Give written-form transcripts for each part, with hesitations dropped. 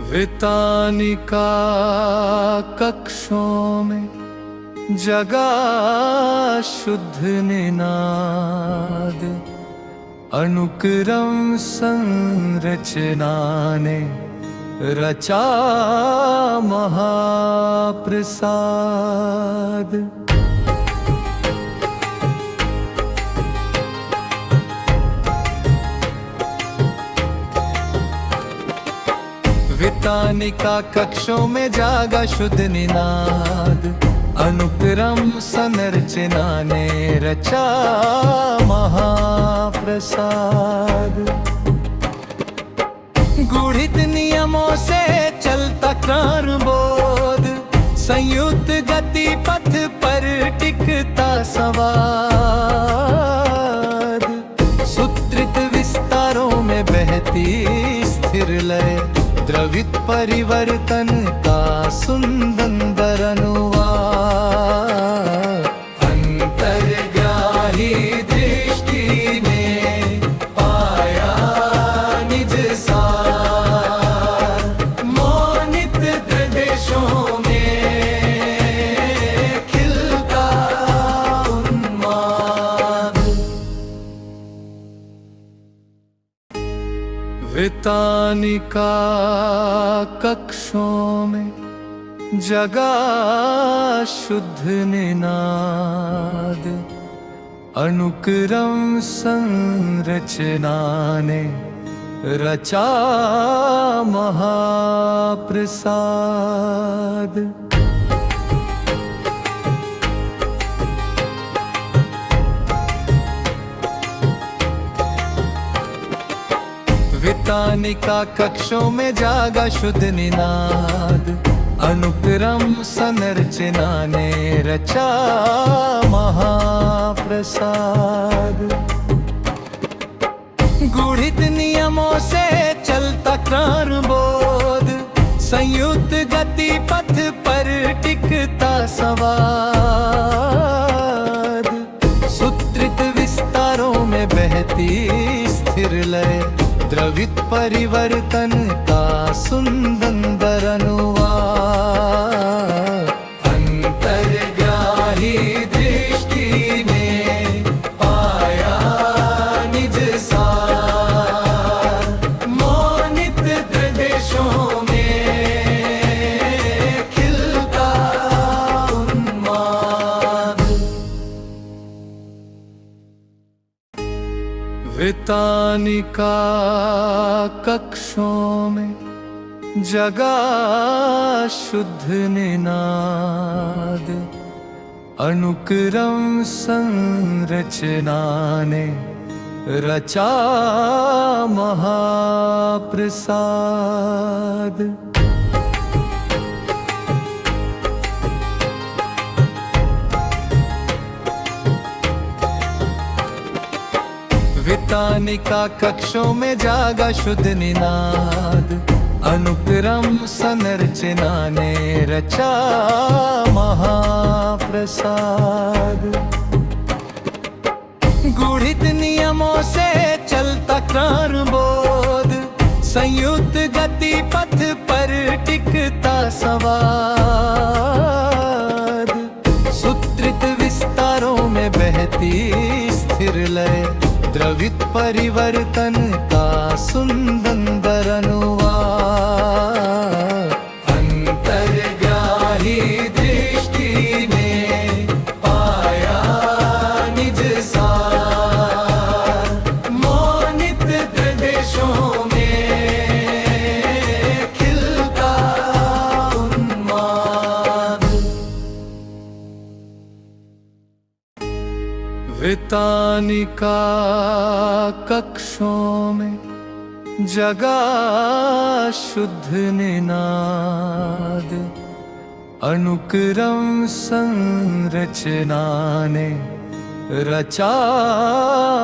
वितानिका कक्षों में जगा शुद्ध निनाद, अनुक्रम संरचना ने रचा महाप्रसाद। वितानिका कक्षों में जागा शुद्ध निनाद, अनुक्रम संरचना ने रचा महाप्रसाद। गूढ़ित नियमों से चलता क्रांतिबोध, संयुक्त गति पथ पर टिकता संवाद। सूत्रित विस्तारों में बहती स्थिर लय, द्रवित परिवर्तन का सुंदर अनुवाद। अंतर्ग्राही दृष्टि ने पाया निज सार, मोनित प्रदेशों में खिलता उन्माद। वितानिका कक्षों में जगा शुद्ध निनाद, अनुक्रम संरचना ने रचा महाप्रसाद। वितानिका कक्षों में जागा शुद्ध निनाद, अनुक्रम संरचना ने रचा महाप्रसाद। गूढ़ित नियमों से चलता क्रांतिबोध, संयुक्त गति पथ पर टिकता संवाद। सूत्रित विस्तारों में बहती स्थिर लय, द्रवित परिवर्तन का सुंदर अनुवाद। अंतर्ग्राही दृष्टि ने पाया निज सार, मोनित प्रदेशों में खिलता उन्माद। वितानिका कक्षों में जगा शुद्ध निनाद, अनुक्रम संरचना ने रचा महाप्रसाद। वितानिका कक्षों में जागा शुद्ध निनाद, अनुक्रम संरचना ने रचा महाप्रसाद। गूढ़ित नियमों से चलता क्रांतिबोध, संयुक्त गति पथ पर टिकता संवाद। सूत्रित विस्तारों में बहती स्थिर लय, द्रवित परिवर्तन का सुंदर अनुवाद। अंतर्ग्राही दृष्टि ने पाया निज सार, मोनित प्रदेशों में खिलता उन्माद। वितानिका कक्षों में जगा शुद्ध निनाद, अनुक्रम संरचना ने रचा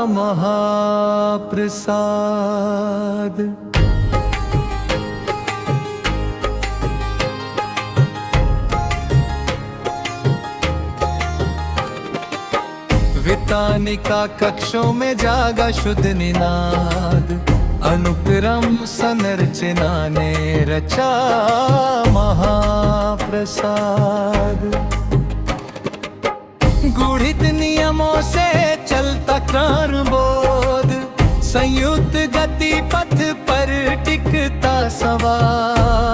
महाप्रसाद। वितानिका कक्षों में जागा शुद्ध निनाद, अनुक्रम संरचना ने रचा महाप्रसाद। गूढ़ित नियमों से चलता क्रांतिबोध, संयुक्त गति पथ पर टिकता संवाद।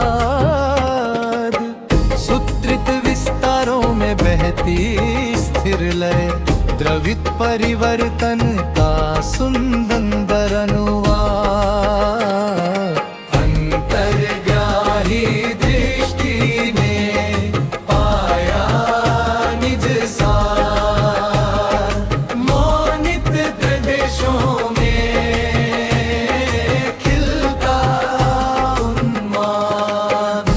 सूत्रित विस्तारों में बहती स्थिर लय, द्रवित परिवर्तन का सुंदर अनुवाद। अंतर्ग्राही दृष्टि ने पाया निज सार, मोनित प्रदेशों में खिलता उन्माद।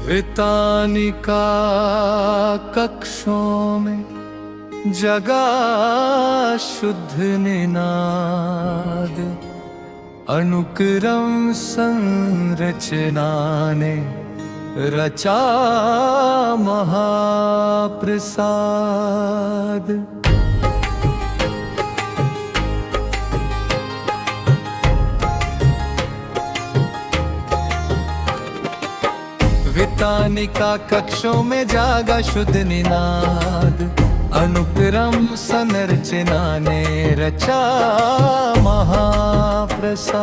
वितानिका कक्षों में जगा शुद्ध निनाद, अनुक्रम संरचना ने रचा महाप्रसाद। वितानिका कक्षों में जागा शुद्ध निनाद, अनुक्रम संरचना ने रचा महाप्रसाद।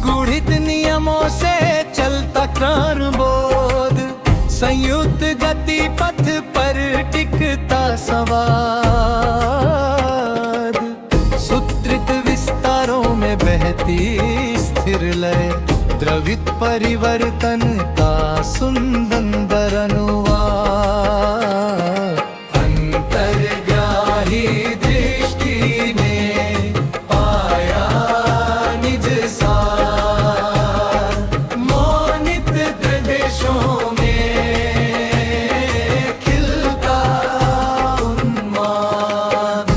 गूढ़ित नियमों से चलता क्रांतिबोध, संयुक्त गति पथ पर टिकता संवाद। सूत्रित विस्तारों में बहती स्थिर लय, द्रवित परिवर्तन का सुंदर अनुवाद। अंतर्ग्राही दृष्टि ने पाया निज सार, मोनित प्रदेशों में खिलता उन्माद।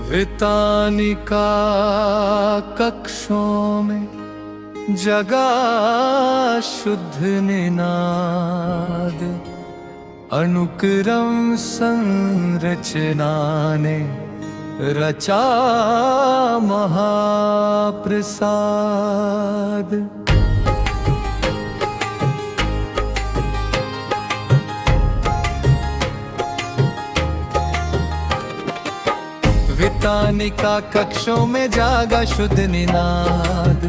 वितानिका कक्षों में जगा शुद्ध निनाद, अनुक्रम संरचना ने रचा महाप्रसाद। वितानिका कक्षों में जागा शुद्ध निनाद,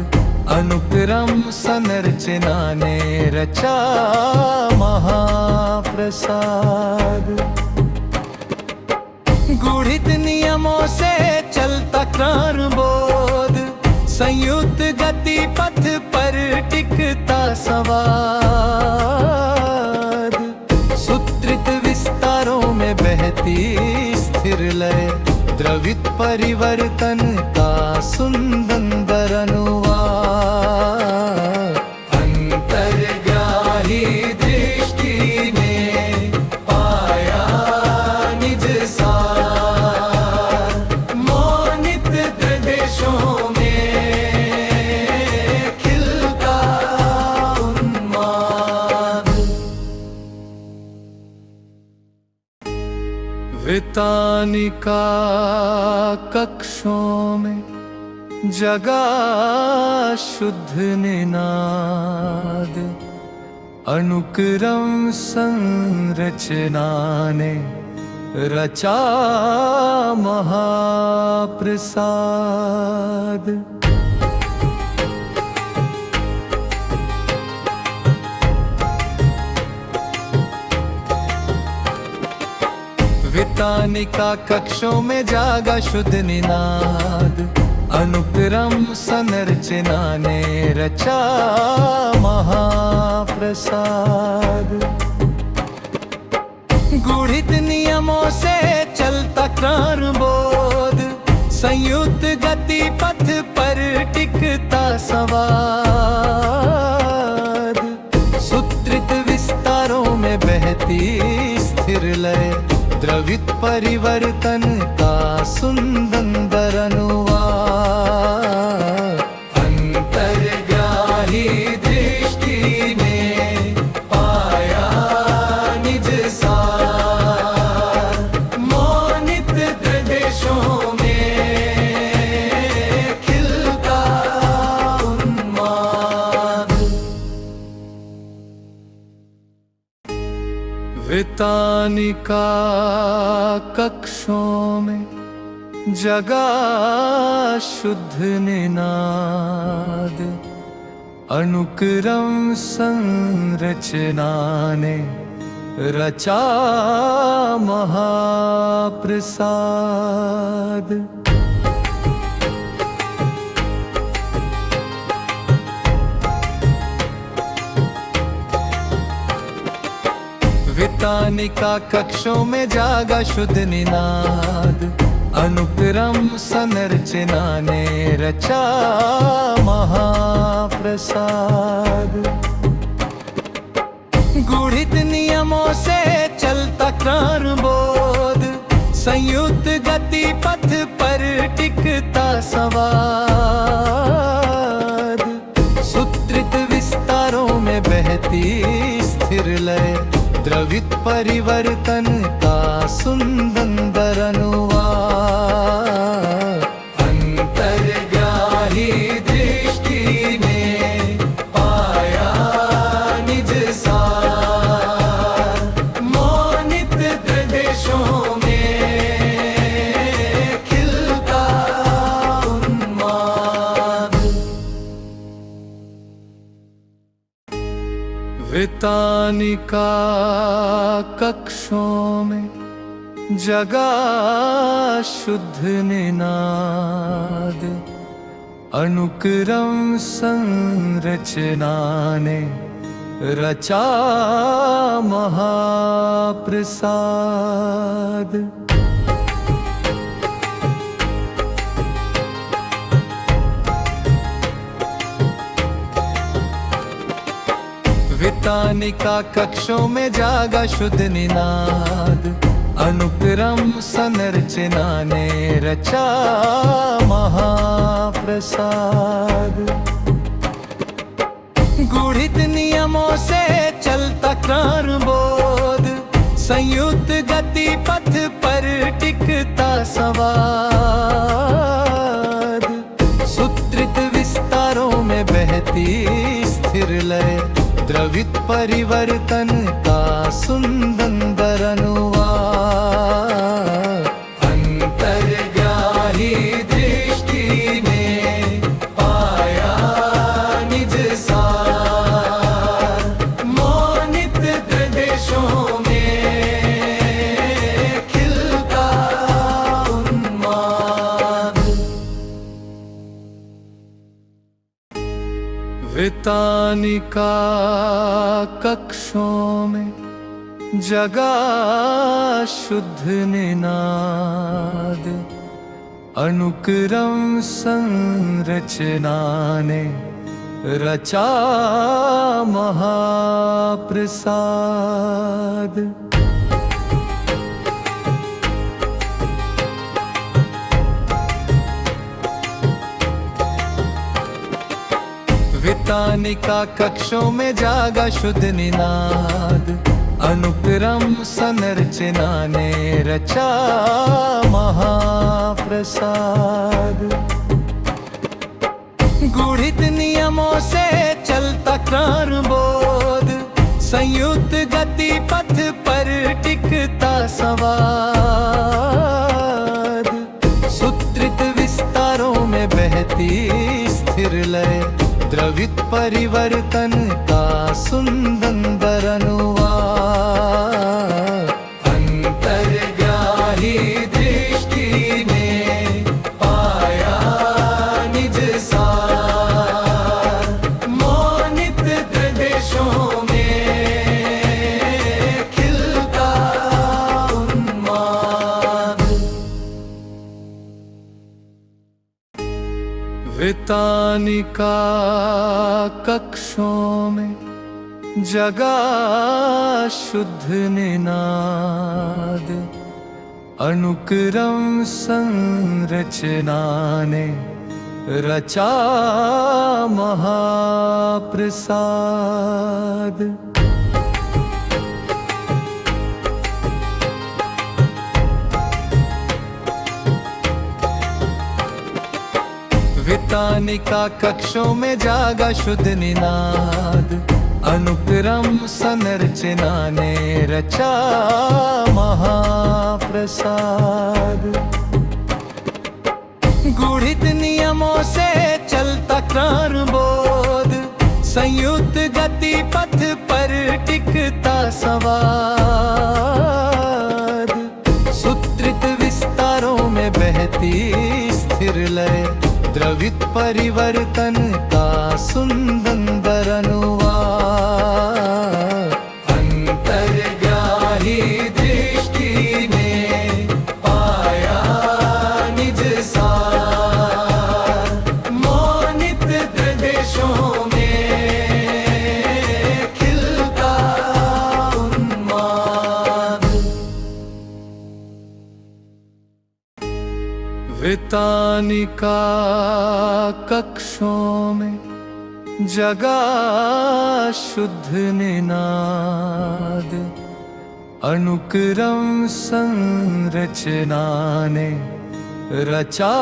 अनुक्रम संरचना ने रचा महाप्रसाद। गूढ़ित नियमों से चलता क्रांतिबोध, संयुक्त गति पथ पर टिकता संवाद। सूत्रित विस्तारों में बहती स्थिर लय, द्रवित परिवर्तन का सुंदर अनुवाद। अंतर्ग्राही दृष्टि ने पाया निज सार, मोनित प्रदेशों में खिलता उन्माद। वितानिका कक्षों में जगा शुद्ध निनाद, अनुक्रम संरचना ने रचा महाप्रसाद। वितानिका कक्षों में जागा शुद्ध निनाद, अनुक्रम संरचना ने रचा महाप्रसाद। गूढ़ित नियमों से चलता क्रांतिबोध, संयुक्त गति पथ पर टिकता संवाद। सूत्रित विस्तारों में बहती स्थिर लय, द्रवित परिवर्तन का सुंदर अनुवाद। अंतर्ग्राही दृष्टि ने पाया वितानिका कक्षों में जगा शुद्ध निनाद, अनुक्रम संरचना ने रचा महाप्रसाद। वितानिका कक्षों में जागा शुद्ध निनाद, अनुक्रम संरचना ने रचा महाप्रसाद। गूढ़ित नियमों से चलता क्रमबोध, संयुक्त गति पथ पर टिकता संवाद। सूत्रित विस्तारों में बहती स्थिर लय, द्रवित परिवर्तन का सुंदर अनुवाद। अंतर्ग्राही दृष्टि ने पाया निज सार, मोनित प्रदेशों में खिलता उन्माद। वितानिका कक्षों में जगा शुद्ध निनाद, अनुक्रम संरचना ने रचा महाप्रसाद। वितानिका कक्षों में जागा शुद्ध निनाद, अनुक्रम संरचना ने रचा महाप्रसाद। गूढ़ित नियमों से चलता क्रमबोध, संयुक्त गति पथ पर टिकता संवाद। सूत्रित विस्तारों में बहती स्थिर लय, द्रवित परिवर्तन का सुंदर अनुवाद। अंतर्ग्राही दृष्टि ने पाया निज सार, मोनित प्रदेशों में खिलता उन्माद। वितानिका कक्षों में जगा शुद्ध निनाद, अनुक्रम संरचना ने रचा महाप्रसाद। वितानिका कक्षों में जागा शुद्ध निनाद, अनुक्रम संरचना ने रचा महाप्रसाद। गूढ़ित नियमों से चलता क्रमबोध, संयुक्त गति पथ पर टिकता संवाद। सूत्रित विस्तारों में बहती स्थिर लय, द्रवित परिवर्तन का सुंदर अनुवाद। अंतर्ग्राही दृष्टि ने पाया निज सार, मोनित प्रदेशों में खिलता उन्माद। वितानिका कक्षों में जगा शुद्ध निनाद, अनुक्रम संरचना ने रचा महाप्रसाद। वितानिका कक्षों में जागा शुद्ध निनाद, अनुक्रम संरचना ने रचा महाप्रसाद। गूढ़ित नियमों से चलता क्रमबोध, संयुक्त गति पथ पर टिकता संवाद। सूत्रित विस्तारों में बहती स्थिर लय, द्रवित परिवर्तन का सुंदर अनुवाद। अंतर्ग्राही दृष्टि ने पाया निज सार, मोनित दृदेशों में खिलता उन्माद। वितानिका कक्षों में जगा शुद्ध निनाद, अनुक्रम संरचना ने रचा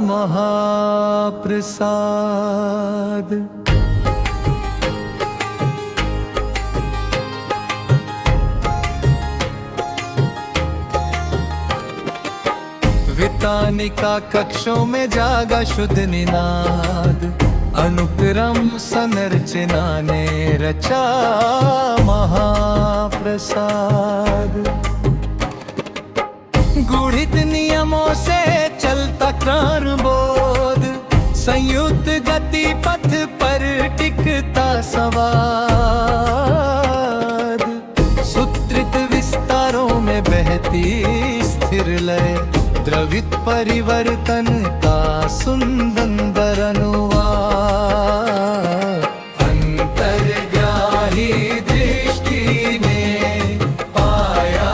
महाप्रसाद। वितानिका कक्षों में जागा शुद्ध निनाद, अनुक्रम संरचना ने रचा महाप्रसाद। गूढ़ित नियमों से चलता क्रमबोध, संयुक्त गति पथ पर टिकता संवाद। सूत्रित विस्तारों में बहती स्थिर लय, द्रवित परिवर्तन का सुंदर अनुवाद। अंतर्ग्राही दृष्टि ने पाया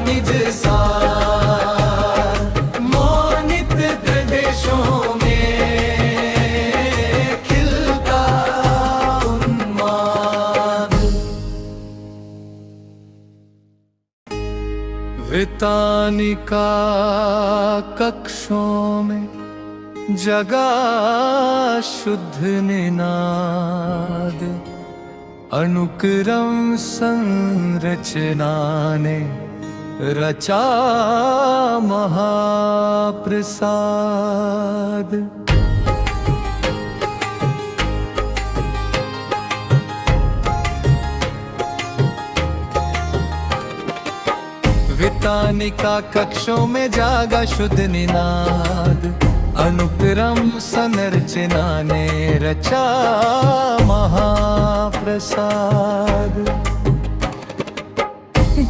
निज सार, मोनित दृदेशों में खिलता उन्माद। वितानिका कक्षों में जगा शुद्ध निनाद, अनुक्रम संरचना ने रचा महाप्रसाद। वितानिका कक्षों में जागा शुद्ध निनाद, अनुक्रम संरचना ने रचा महाप्रसाद।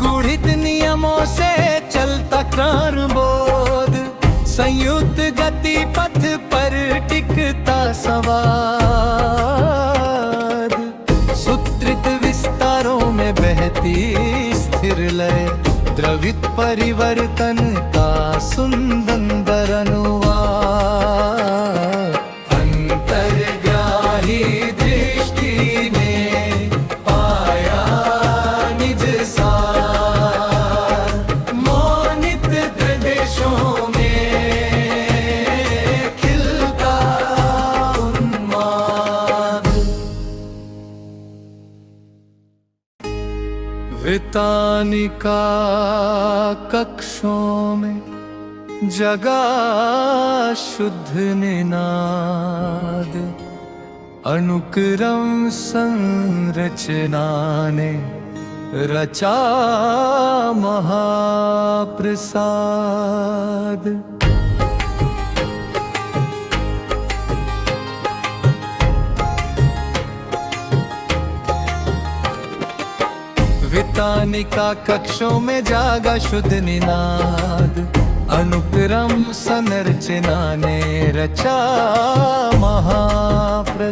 गूढ़ित नियमों से चलता क्रमबोध, संयुक्त गति पथ पर टिकता संवाद। सूत्रित विस्तारों में बहती स्थिर लय, द्रवित परिवर्तन का सुंदर अनुवाद। अंतर्ग्राही दृष्टि ने पाया निज सार, मोनित दृदेशों में खिलता उन्माद। वितानिका कक्षों में जगा शुद्ध निनाद, अनुक्रम संरचना ने रचा महाप्रसाद। वितानिका कक्षों में जागा शुद्ध निनाद, अनुक्रम संरचना ने रचा महाप्रसाद।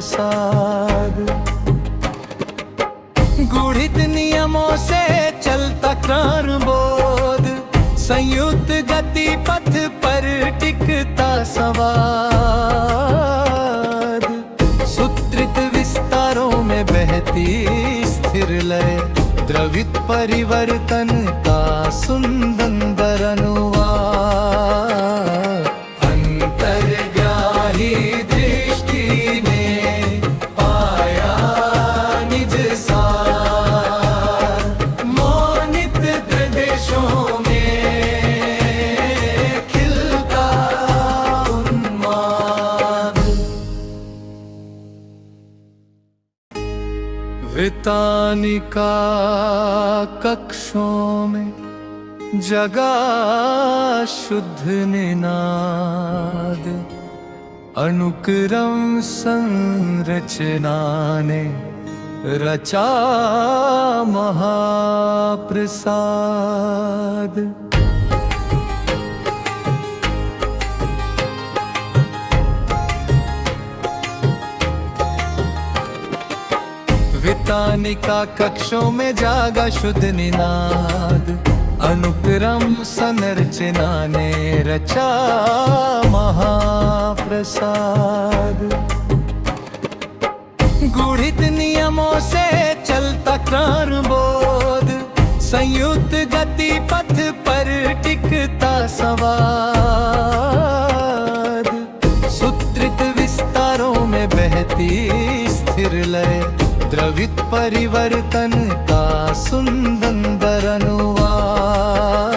गूढ़ित नियमों से चलता क्रमबोध, संयुक्त गति पथ पर टिकता संवाद। सूत्रित विस्तारों में बहती स्थिर लय, द्रवित परिवर्तन का सुंदर अनुवाद। अंतर्ग्राही दृष्टि ने पाया वितानिका कक्षों में जगा शुद्ध निनाद, अनुक्रम संरचना ने रचा महाप्रसाद। वितानिका कक्षों में जागा शुद्ध निनाद, अनुक्रम संरचना ने रचा महाप्रसाद। गूढ़ित नियमों से चलता क्रमबोध, संयुक्त गति पथ पर टिकता संवाद। सूत्रित विस्तारों में बहती स्थिर लय, द्रवित परिवर्तन का सुंदर अनुवाद।